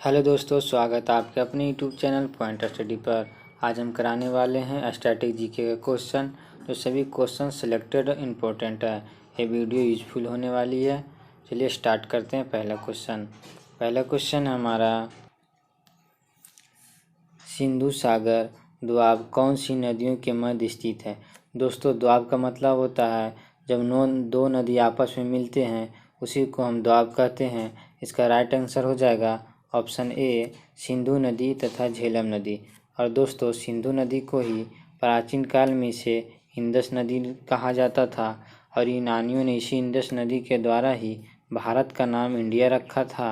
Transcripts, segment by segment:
Hello दोस्तों, स्वागत है आपके अपने यूट्यूब चैनल पॉइंट स्टडी पर। आज हम कराने वाले हैं स्टैटिक जीके का क्वेश्चन। तो सभी क्वेश्चन सिलेक्टेड और इम्पोर्टेंट है। ये वीडियो यूजफुल होने वाली है। चलिए स्टार्ट करते हैं। पहला क्वेश्चन है हमारा, सिंधु सागर दोआब कौन सी नदियों के मध्य स्थित है। दोस्तों, दोआब का मतलब होता है जब दो नदी आपस में मिलते हैं उसी को हम दोआब कहते हैं। इसका राइट आंसर हो जाएगा ऑप्शन ए, सिंधु नदी तथा झेलम नदी। और दोस्तों, सिंधु नदी को ही प्राचीन काल में इसे इंडस नदी कहा जाता था और यूनानियों ने इसी इंडस नदी के द्वारा ही भारत का नाम इंडिया रखा था।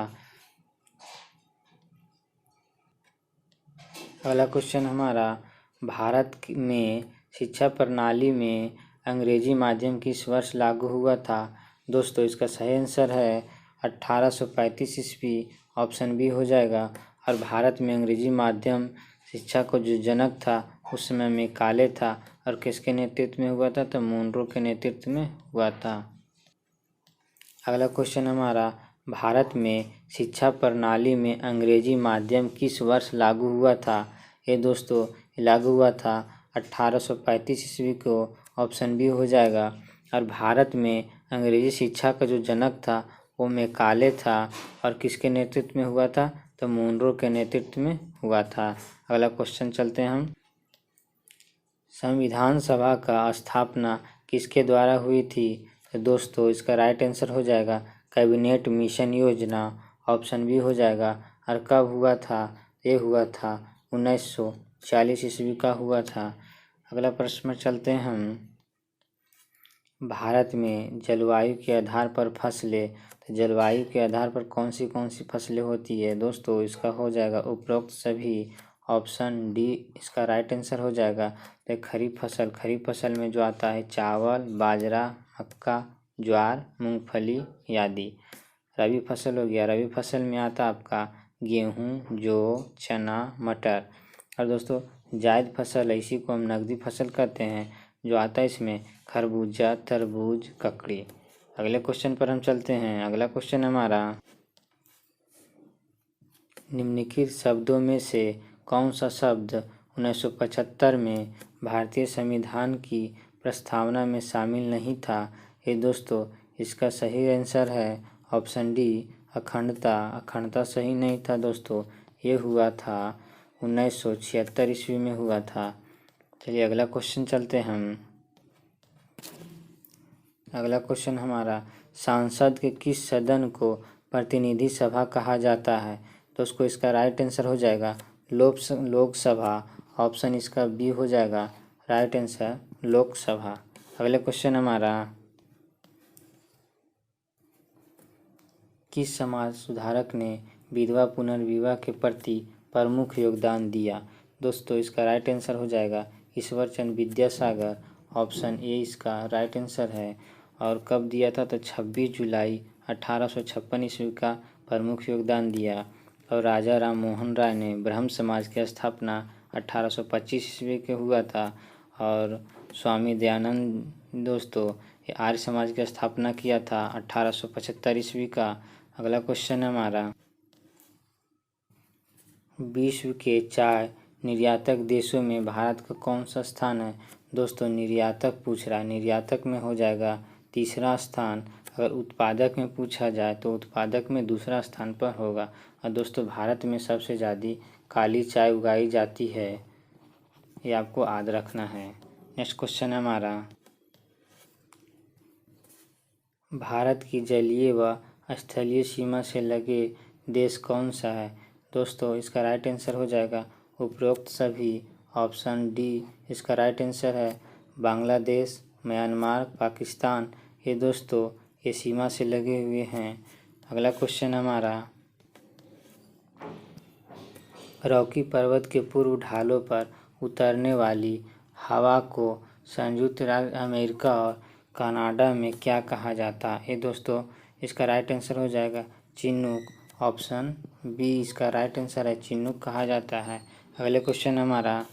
अगला क्वेश्चन हमारा, भारत में शिक्षा प्रणाली में अंग्रेजी माध्यम किस वर्ष लागू हुआ था। दोस्तों, इसका सही आंसर है 1835 ईस्वी, ऑप्शन बी हो जाएगा। और भारत में अंग्रेजी माध्यम शिक्षा को जो जनक था उस समय में काले था और किसके नेतृत्व में हुआ था, तो मुनरो के नेतृत्व में हुआ था। अगला क्वेश्चन हमारा, भारत में शिक्षा प्रणाली में अंग्रेजी माध्यम किस वर्ष लागू हुआ था। ये दोस्तों लागू हुआ था 1835 ईस्वी को, ऑप्शन बी हो जाएगा। और भारत में अंग्रेजी शिक्षा का जो जनक था वो मैकाले था और किसके नेतृत्व में हुआ था, तो मुनरो के नेतृत्व में हुआ था। अगला क्वेश्चन चलते हैं हम, संविधान सभा का स्थापना किसके द्वारा हुई थी। तो दोस्तों, इसका राइट आंसर हो जाएगा कैबिनेट मिशन योजना, ऑप्शन बी हो जाएगा। और कब हुआ था, ये हुआ था 1940 ईस्वी का हुआ था। अगला प्रश्न चलते हैं हम, भारत में जलवायु के आधार पर फसलें, तो जलवायु के आधार पर कौन सी फसलें होती है। दोस्तों, इसका हो जाएगा उपरोक्त सभी, ऑप्शन डी इसका राइट आंसर हो जाएगा। तो खरीफ फसल में जो आता है चावल, बाजरा, मक्का, ज्वार, मूंगफली आदि। रबी फसल हो गया, रबी फसल में आता आपका गेहूँ, जौ, चना, मटर। और दोस्तों, जायद फसल है, इसी को हम नकदी फसल कहते हैं, जो आता है इसमें खरबूजा, तरबूज, ककड़ी। अगले क्वेश्चन पर हम चलते हैं। अगला क्वेश्चन हमारा, निम्नलिखित शब्दों में से कौन सा शब्द 1975 में भारतीय संविधान की प्रस्तावना में शामिल नहीं था। ये दोस्तों, इसका सही आंसर है ऑप्शन डी अखंडता सही नहीं था दोस्तों, ये हुआ था 1976 ईस्वी में हुआ था। चलिए अगला क्वेश्चन चलते हैं हम। अगला क्वेश्चन हमारा, सांसद के किस सदन को प्रतिनिधि सभा कहा जाता है। तो उसको इसका राइट आंसर हो जाएगा लोकसभा, ऑप्शन इसका बी हो जाएगा राइट आंसर लोकसभा। अगला क्वेश्चन हमारा, किस समाज सुधारक ने विधवा पुनर्विवाह के प्रति प्रमुख योगदान दिया। दोस्तों, इसका राइट आंसर हो जाएगा ईश्वर चंद्र विद्यासागर, ऑप्शन ए इसका राइट आंसर है। और कब दिया था, तो 26 जुलाई 1856 ईस्वी का प्रमुख योगदान दिया। और राजा राम मोहन राय ने ब्रह्म समाज की स्थापना 1825 ईस्वी के हुआ था। और स्वामी दयानंद दोस्तों ये आर्य समाज की स्थापना किया था 1875 ईस्वी का। अगला क्वेश्चन है हमारा, विश्व के चाय निर्यातक देशों में भारत का कौन सा स्थान है। दोस्तों, निर्यातक पूछ रहा है, निर्यातक में हो जाएगा तीसरा स्थान। अगर उत्पादक में पूछा जाए तो उत्पादक में दूसरा स्थान पर होगा। और दोस्तों, भारत में सबसे ज़्यादा काली चाय उगाई जाती है, ये आपको याद रखना है। नेक्स्ट क्वेश्चन है हमारा, भारत की जलीय व स्थलीय सीमा से लगे देश कौन सा है। दोस्तों, इसका राइट आंसर हो जाएगा उपरोक्त सभी, ऑप्शन डी इसका राइट आंसर है बांग्लादेश, म्यांमार, पाकिस्तान। ये दोस्तों ये सीमा से लगे हुए हैं। अगला क्वेश्चन हमारा, रॉकी पर्वत के पूर्व ढालों पर उतरने वाली हवा को संयुक्त राज्य अमेरिका और कनाडा में क्या कहा जाता है। ये दोस्तों, इसका राइट आंसर हो जाएगा चिनूक, ऑप्शन बी इसका राइट आंसर है चिनूक कहा जाता है। अगले क्वेश्चन हमारा,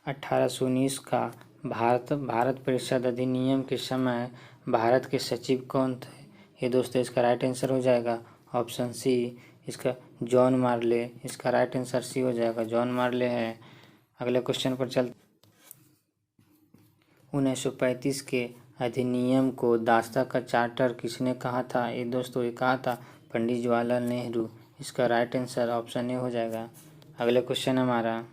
1819 का भारत परिषद अधिनियम के समय भारत के सचिव कौन थे। ये दोस्तों, इसका राइट आंसर हो जाएगा ऑप्शन सी इसका जॉन मार्ले, इसका राइट आंसर सी हो जाएगा, जॉन मार्ले है। अगले क्वेश्चन पर चल 1935 के अधिनियम को दास्ता का चार्टर किसने कहा था? ये दोस्तों ये कहा था पंडित जवाहरलाल नेहरू। इसका राइट आंसर ऑप्शन ए हो जाएगा। अगले क्वेश्चन हमारा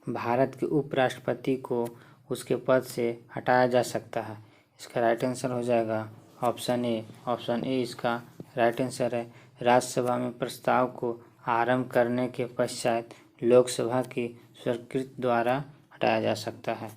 भारत के उपराष्ट्रपति को उसके पद से हटाया जा सकता है। इसका राइट आंसर हो जाएगा ऑप्शन ए। ऑप्शन ए इसका राइट आंसर है। राज्यसभा में प्रस्ताव को आरंभ करने के पश्चात लोकसभा की स्वीकृति द्वारा हटाया जा सकता है।